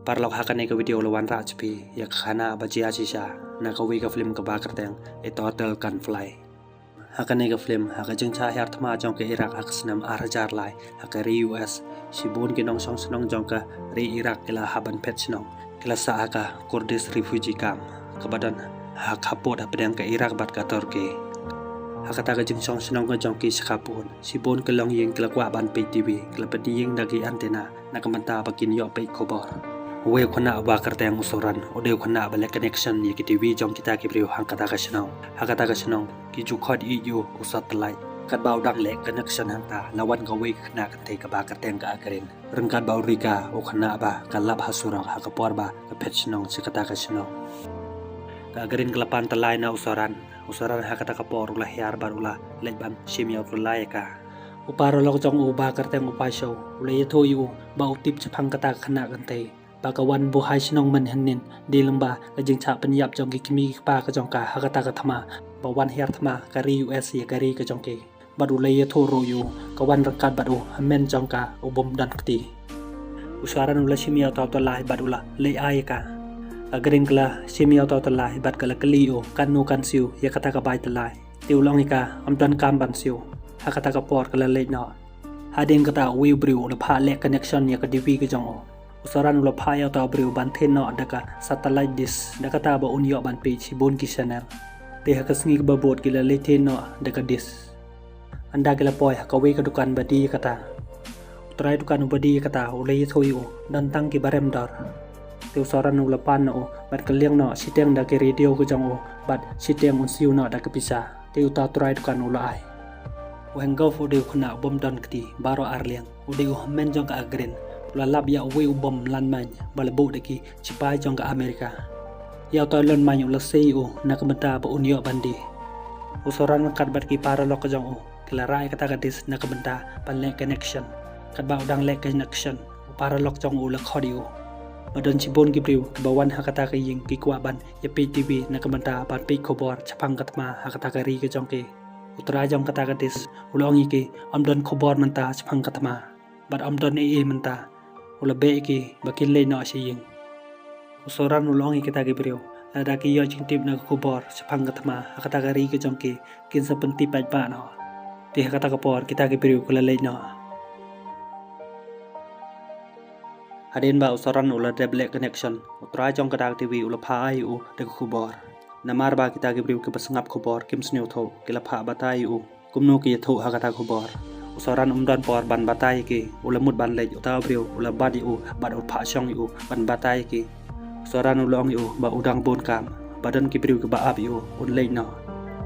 Parlak hakan ke video lawan rajpi ya khana bajia sisa na kawi ka film ka bakar teng e total kan fly hakan ke film haka jeng cha her thma jong ke Iraq hak snam 8,000 lai haka ri US sibun ke nong song snong jong ka ri Iraq kila haban pet snong kila sa aka Kurdish refugee camp kabadan hak hapot apedang ke Iraq bat ka Turki haka ta ka jeng song snong ka jong ki sakapun sibun ke long yeng kila kwa ban pe TV kila pedi yeng dagi antena na kamanta pakin yo pe khobor we khona bakar teng usoran ode khona bale connection ye ki TV jong kita ki brio hang kata ka snong ki ju khod EU usat lai kat bau dang le connection hang ta lawan ka we khna ka te ka bakar teng ka akren reng kat bau rika o khna ba ka lab hasura ha ka por ba ka phet snong si kata ka snong ka akren kelapan talai na usoran ha kata ka por ula hiar bar ula le ban simya ulai ka uparo lok jong u bakar teng upai show ule ye tho yu ba utip chapang kata khna kan te Bakawan buhay sinong manhanin di lamba kajing cha penyap jong ki kimi pa ka jong ka hakata ka thama bawan her thama kari US ya kari ka jong ke badu le tho ro yu kawan rakat badu men jong ka ubom dan kti usaran ula simia ta to lai badu la le ai ka agring kala simia ta to lai bad kala kali o kanu kan siu ya kata ka bai ta lai tiu long ka am dan kam ban siu hakata ka por kala le na hading kata wi briu la pha le connection ya ka divi ka jong o usaran ula phaya ta briu ban the no daka satellite dish daka ta ba unyo ban pe sibon ki channel te ha kasngi ba bot ki la le the no daka dish anda kala poi ha ka we ka dukan badi kata utrai dukan badi kata ulai thoyu dan tang ki barem dar te usaran ula pan no bat ka liang no siteng da ke radio ko jang o bat siteng un siu no daka pisa te uta trai dukan ula ai wang go fo de khuna bom dan kti baro arliang ude u men jong ka agren lalap ya we ubom lan man balabu deki cipai jong ka Amerika ya to lon man ula CEO na kamenta ba unyo bandi usoran kat bat ki para lok jong o kelarai kata gadis na kamenta panle connection kat ba udang le connection para lok jong ula khodio madon cibon ki briu bawan hakata ka ying ki kwa ban ya PTV na kamenta ban pe khobor chapang katma hakata ka ri ka jong ke utra jong kata gadis ulong iki amdon khobor menta chapang katma bat amdon e menta ula be ki bakin le no si ying usoran ulong kita ki brio ada ki yo jing tip na khobor chapang gatma akata gari ki jongki kin sa penti pai pa no ti kata ka por kita ki brio kula le no hadin ba usoran ula deble connection utra jong kada TV ula pha ai u de khobor namar ba kita ki brio ki basngap khobor kim sneu tho kila pha batai u kumno ki tho hakata khobor usoran umdan por ban batai ki ulamut ban le uta brio ula badi u bad u pha chong u ban batai ki usoran ulong u ba udang bon kam badan ki brio ki ba ab u un le no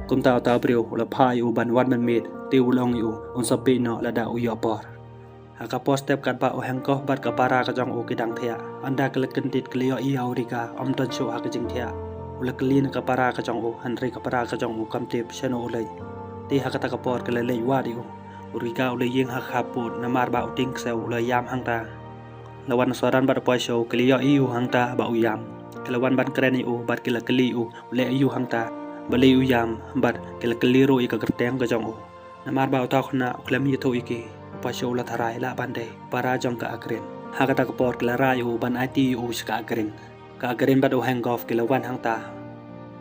kum ta uta brio ula pha u ban wan man met ti ulong u un sapi no la da u yo por haka post step kat ba o hangko bat ka para ka jong u ki dang thia anda kala kentit klio i aurika om ton chu haka jing thia ula klin ka para ka jong u hanri ka para ka jong u kam tip chano ulai ti haka ta ka por kala le wa di u Urika ule yeng hak haput namar ba uting seu ule yam hangta lawan soran bat poi show kliyo iu hangta ba uyam kelawan ban keren iu bat kila keli u ule iu hangta bali uyam bat kila keliru ika kerteng ka jong u namar ba uta khna uklam yi tho iki pa show la tharai la bande para jong ka akren hakata ka por kila ra yu ban IT u ska akren bat u hangoff kelawan hangta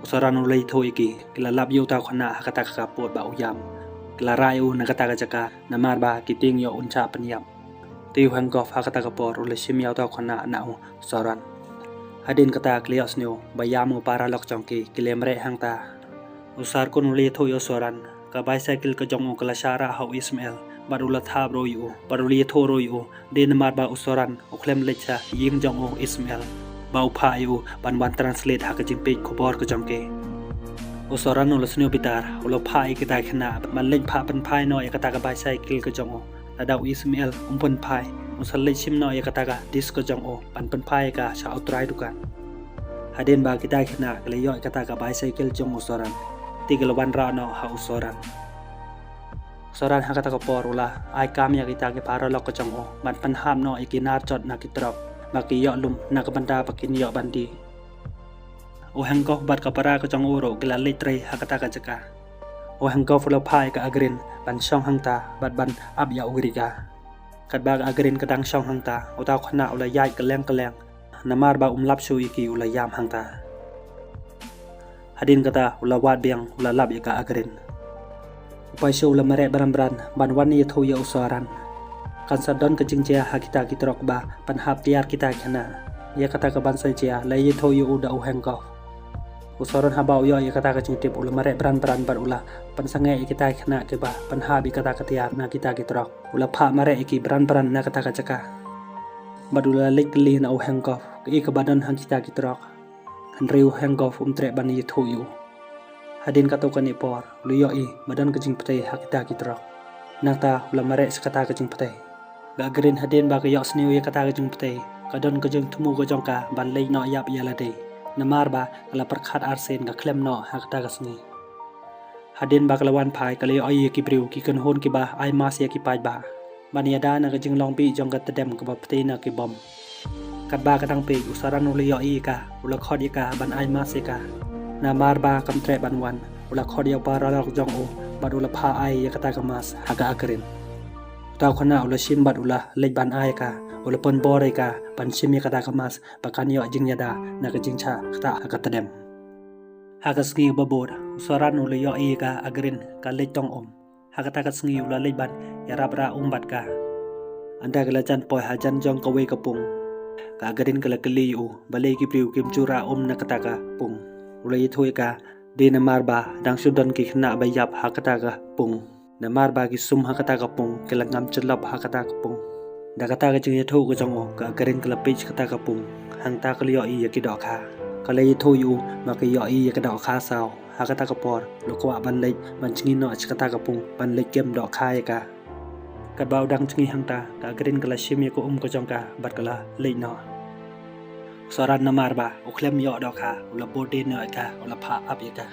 soran ule tho iki kila lab yu ta khna hakata ka pot ba uyam Kelarai u nakata ka jaka namar ba kiting yo uncha penyap tiu hanggof hakata ka por ule simya ta khona na u soran hadin kata klios neu bayam u para lok jongki kilemre hangta usar kun ule tho yo soran ka bicycle ka jong u kala shara hau Ismail barula thab ro yu baruli tho ro yu de namar ba usoran uklem lecha yim jong u Ismail ba u pha yu ban translate haka jing pe khobor ka jongke usoran ula sneu bitar ula phai kita khna man leng pha pan phai no ekata ka bicycle ka jong o ada Ismail umpun phai usal le sim no ekata ka dis ka jong o pan phai ka sa utrai dukan hadin ba kita khna kle yo ekata ka bicycle jong usoran tiglawan ra no ha usoran hakata ka por ula ai kam ya kita ke para lok ka jong o man pan ham no ikinar chot na kitrok maki yo lum na ka banda pakin yo bandi o hangko bat ka para ka jong uro kila letre hakata ka jaka o hangko fulo phai ka agrin ban song hangta bat ban ab ya urika kat ba agrin ka dang song hangta o ta khna ula yai ka leng namar ba lap shu iki ula yam hangta hadin kata ula wat biang ula lap ika agrin upai shu ula mare baran ban wan ye tho ya usaran kan sadon ke jingja hakita kitrok ba pan hap tiar kita kana ya kata ke ban saja la ye tho yu uda uhengko usaran habau yo ya kata ke jingtip ula mare baran bar ula pan sangai kita kana ke ba pan hap kata ke tiar na kita kitrok ula pha mare iki baran na kata ke caka badula likli na uhengko ke badan hang kita kitrok Henry Hengov tre ban ye tho yu hadin kato kani por lu yo badan kejing pete hakita kitrok nangta ula mare sekata kejing pete ga green hadin ba ke yo sniu ye kata kejing pete kadon kejing tumu ko jongka ban lei no yap yalade namar ba kala perkhat arsen ga klem no hakta kasni hadin ba kalawan phai kale yo ye ki briu ki kan hon ki ba ai mas ye ki pai ba ban yada na kejing long pi jong ga tedem ka ba pete na ki bom kat ba kadang pe usaran uli yo ka ula khod ka ban ai mas ka namar ba kam tre ban wan ula khod ya ba ra jong o bad ula pha ai ya kata kamas haga agrin taw khona ula shim bad ula lej ban ai ka ula pon bore ka ban shim ya kata kamas bakan yo jing yada na ka jing cha kata haga tadem haga ski babor usaran ula yo ka agrin ka lej tong haga ta ka sngi ula lej ban ya rabra bat ka anda gala chan poi hajan jong ka we kapung ka agarin kala kali u balai ki priu kim chura na kata ka pung ulai thoi ka de namar ba dang sudan ki khna ba yap ha kata ka pung namar ba ki sum ha kata ka pung kala ngam chlap ha kata ka pung da kata ka jing ye tho ko jong ka agarin kala page kata ka pung hang ta ka yo ya ki do kha kala ye tho yu ma ki yo ya ka do kha sao ha kata ka por lo ko ban lei ban chingi no ach kata ka pung ban lei kem do kha ya ka kat bau dang chingi hang ta ka agarin kala shim ye ko ko jong ka bat kala lei no Soran namar ba uklem yo do ka ula bodin no ka ula pha ap ya ka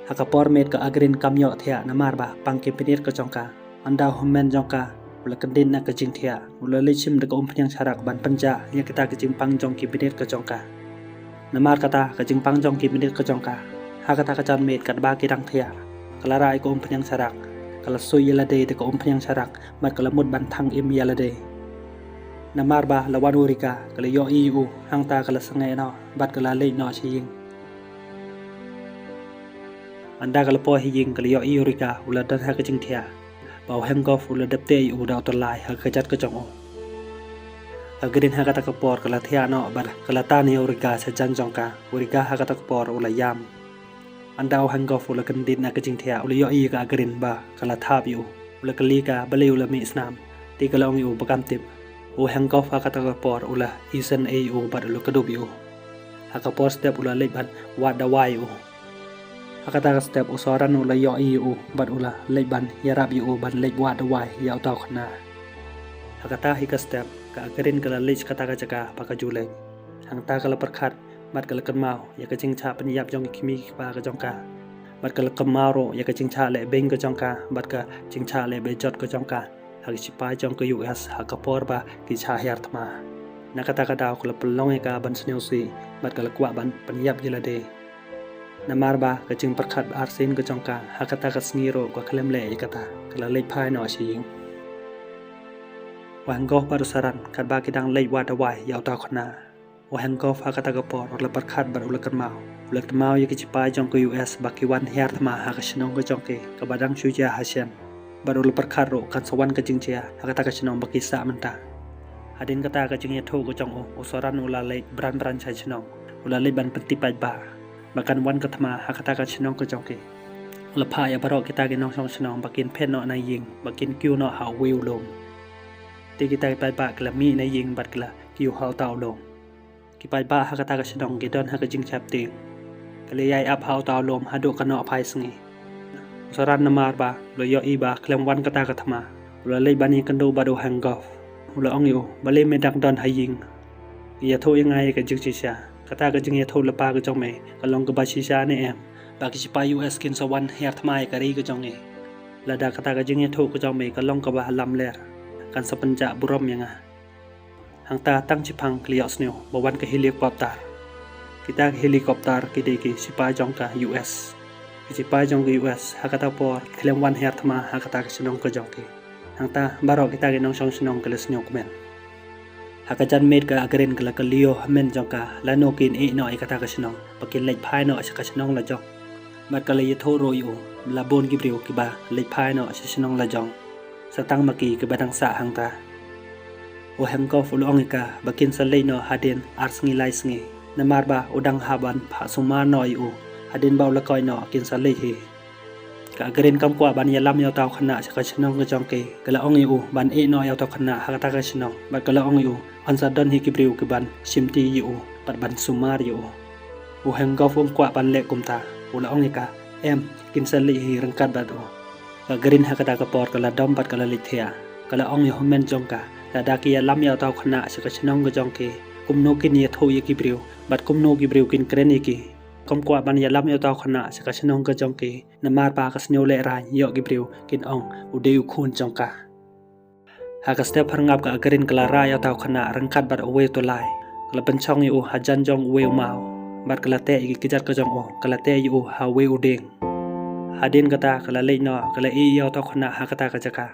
hakapor met ka agrin kam yo thia namar ba pangke pinir ka jongka anda hommen jongka ula kendin na ka jing thia ula lechim de ka umphnyang charak ban panja ya kita ka jing pang jong ki pinir ka jongka namar kata ka jing pang jong ki pinir ka jongka hakata ka jan met kat ba ki dang thia kala rai ko umphnyang charak kala sui yala de ka umphnyang charak mat kala mut ban thang im yala de namar ba lawan urika kala yo u hang ta kala sangai no bat kala lei no ching anda kala po hiying kala yo urika ula dan ha ka jing thia bau hengov ula dapte u da to lai ha ka jat ka jong o agrin ha ka ta ka por kala thia no bat kala ta ni urika sa jan jong ka urika ha ka ta ka por ula yam anda hengov ula kan din na ka jing thia ula yo ka agrin ba kala thap yu ula kali ka bale ula mi snam ti kala ong yu bakam tip o hangkau hakata por ula isen au bar lu kadubi u hakapor step ula leban wada wai u hakata step usoran ula yo u bar ula leban yarab u ban leb wada wai ya utaw khna hakata hika step ka agarin kala lech kata ka jaka paka jule hangta kala perkhat bat kala kanmau ya ka jingcha panyap jong kimi pa ka jongka bat kala kamaro ya ka jingcha le beng ka jongka bat ka jingcha le be jot ka jongka hak sipai jong ke US hakapor ba ki cha hyar thma nakata ka daw kala pelong ka ban sneu si bat kala kwa ban panyap jila de namar ba ka jing perkhat arsin ka jong ka hakata ka sniro ka klem le kata kala lei phai no ching wan go parusaran kat ba ki dang lei wa da wai yaw ta khna wan go hakata ka por la perkhat bar ula kan mau ula kan mau ye ki sipai jong ke US ba ki wan hyar thma ha ka snong ka jong ke ka badang chu ja hasyan baru perkhat ro kan sawan ka jing chia hakata ka chinong baki sa manta hadin kata ka jing ye tho ko jong o usoran ula le bran chai chinong ula le ban penti pai ba bakan wan ka thma hakata ka chinong ko jong ke ula pha ya baro kita ke nong song chinong bakin phen no na ying bakin kyu no ha wiu lom ti kita pai ba kla mi na ying bat kla kyu ha taw lom ki pai ba hakata ka chinong ge don ha ka jing chap ting kale yai ap ha taw lom ha do ka no phai sngi Soran namar ba lo yo iba klem wan kata ka thama ula lei bani kando bado hangov ula ong yo bale me dak don haying ya tho yangai ka jing chi sha kata ka jing ya tho la pa ka jong me ka long ka ba chi sha ne em ba ki pa US kin so wan her thmai ka ri ka jong e la da kata ka jing ya tho ka jong me ka long ka ba lam ler kan sa panja burom yanga hang ta tang chi phang klios neo ba wan ka helicopter kita helicopter ki de ki sipa jong ka US Sipai jong ke US hakata por klem wan her thma hakata ka sinong ka jong ke hangta baro kita ke nong song sinong ke lesnyok men haka jan med ka agren kala ka leo men jongka la no kin e no e kata ka snong pakin lej phai no sa ka snong la jong mat kala ye tho ro yu la bon ki briu ki ba lej phai no sa snong la jong sa tang maki ke badang sa hang ta o hem ko fu long ka bakin sa lej no haden ars ngi lai sngi na mar ba udang haban pha suma no yu haden ba la koi no kin sa lej hi ka agren kam kwa ban ya lam yaw taw khana sa ka snong ka jong ke kala ong yu ban e no yaw taw khana ha ta ka snong ba kala ong yu an sa don hi ki briu ki ban simti yu pat ban sumar yu o hem ko fu kwa ban le kum ta o la ong ka em kin sa lej hi rang kat ba do ka agren ha ka ta ka por kala dom pat kala lej thia kala ong yu men jong ka la da ki ya lam yaw taw khana sa ka snong ka jong ke kum no kin ye tho ye ki briu bat kum no ki briu kin kren ye ki kom kwa ban ya lam yaw taw khana sa ka snong ka jong ke na mar pa ka sneu le ra yo ki briu kin ong u de u khun jong ka ha ka step har ngap ka agren kala ra yaw taw khana rang kat bat awe to lai kala ban chong yu ha jan jong we mau bat kala te ki jat ka jong o kala te yu ha we u deng hadin kata kala le no kala e yaw taw khana ha kata ka jaka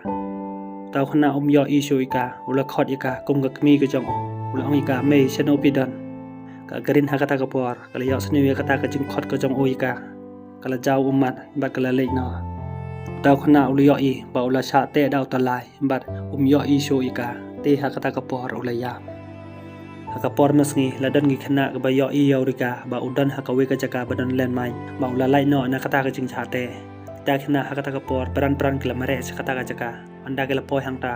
taw khana yo i shu ika ula khot ika kum ka kmi ka jong ula ong ika me chano pidan ka garin ha kata ka por kala yaw sneu ya kata ka jing khot ka jong o ika kala jaw umat bat kala le no taw khana ula yo i ba ula sha te daw ta lai bat yo i shu ika te ha kata ka por ula ya ha ka por masngi la dan gi khana ka ba yo i yaw rika ba udan ha ka we ka jaka ba dan len mai ba ula lai no na kata ka jing cha te ta khana ha kata ka por pran kala mare sa kata ka jaka anda kala po hang ta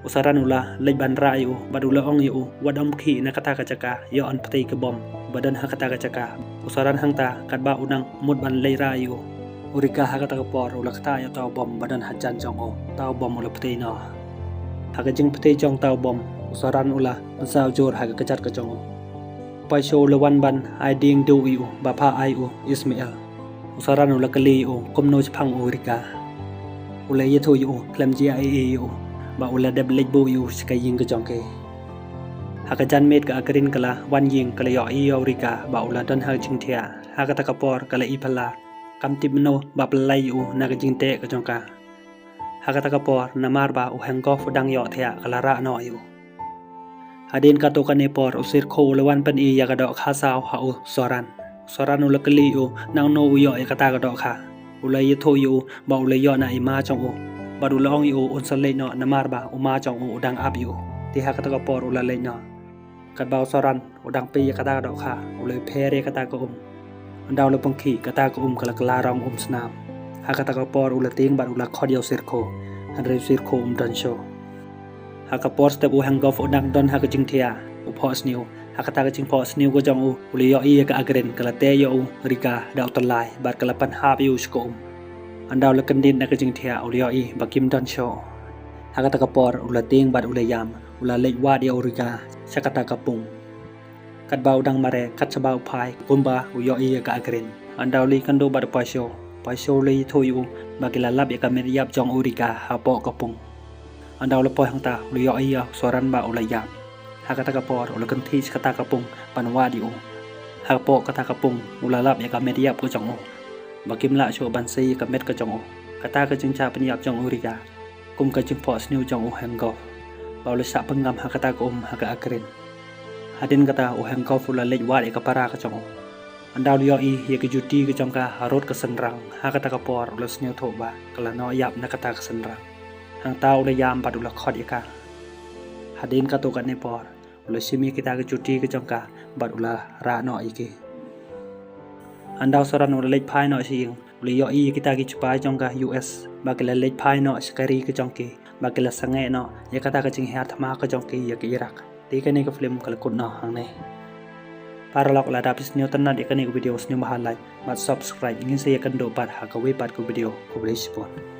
usaran ula lej ban ra yu badula ong yu wadam khi na kata ka jaka yo an pati ka bom badan ha kata ka jaka usaran hang ta kat ba unang mud ban lei ra yu urika ha kata ka por ula kata ya taw bom badan ha jan jong o taw bom ula pati no ha ka jing pati jong taw bom usaran ula saw jor ha ka jat ka jong o pai show le wan ban ai ding du yu ba pha ai u ismail usaran ula kali u komno chphang urika ula ye tho yu klam ji ai yu ba ula deb lej bo yu ska ying ka jong ke ha ka jan met ka akrin kala wan ying kala yo i yorika ba ula dan ha jing thia ha ka ta ka por kala i phala kam tip no ba plai yu na ka jing te ka jong ka ha ka ta ka por na mar ba u hang ko fu dang yo thia kala ra no yu hadin ka to ka ne por usir kho le wan pan i ya ka do kha saw ha u soran ula kali yu nang no u yo e ka ta ka do kha ula ye tho yu ba ula yo na i ma chong u ba du long yu un sa le no na mar ba u ma chong u dang ap yu ti ha ka ta ka por ula le no kat ba soran u dang pi ka ta ka do kha ula phe re ka ta ka andaw le pangki ka ta ka kala kala rong snam ha ka ta ka por ula ting ba ula khod yo sir kho han re sir kho dan show ha ka por step u hang gof u dang don ha ka jing thia u pos new ha ka ta ka jing pos new ko jong u uli yo i ka agren kala te yo rika daw to lai bat kala pan ha yu sko andaw le kan din na ka jing thia uli yo i ba kim dan show ha ka ta ka por ula ting bat ula yam ula le wa dia rika sa ka ta ka pung kat bau dang mare kat sa bau phai kumba u yo i ka agren andaw li kan do bat pa show le tho yu ba kila lab ya ka mer yap jong urika ha po ka pung andaw le po hang ta uli yo i soran ba ula yam ha ka ta ka por ula kan thi ka ta ka pung pan wa di u ha po ka ta ka pung ula lab ya ka mer yap ko jong bakim la cho ban si ka met ka jong ka ta ka jing cha pan yap jong urika kum ka jing pos new jong hang go ba le sa pangam ha ka ta ka ha ka akren hadin ka ta hang go ula lej wa e ka para ka jong andaw yo i ye ka juti ka jong ka harot ka sanrang ha ka ta ka por ula sneu tho ba kala no yap na ka ta ka sanrang hang taw le yam ba ula khot ka hadin ka to ka ne por ula simi kita ka juti ka jong ka ba ula ra no i ke andaw soran ula lej phai no sing ula yo i kita ki chupai jong ka US ba kala lej phai no skari ka jong ke ba kala sange no ya kata ka jing her thama ka jong ke ya ke Iraq ti ka ne ka film kala kun no hang ne para lok la dapis new tan na de ka ne video snu mahalai mat subscribe ngin se ya kan do par ha ka we par ko video ko ble sport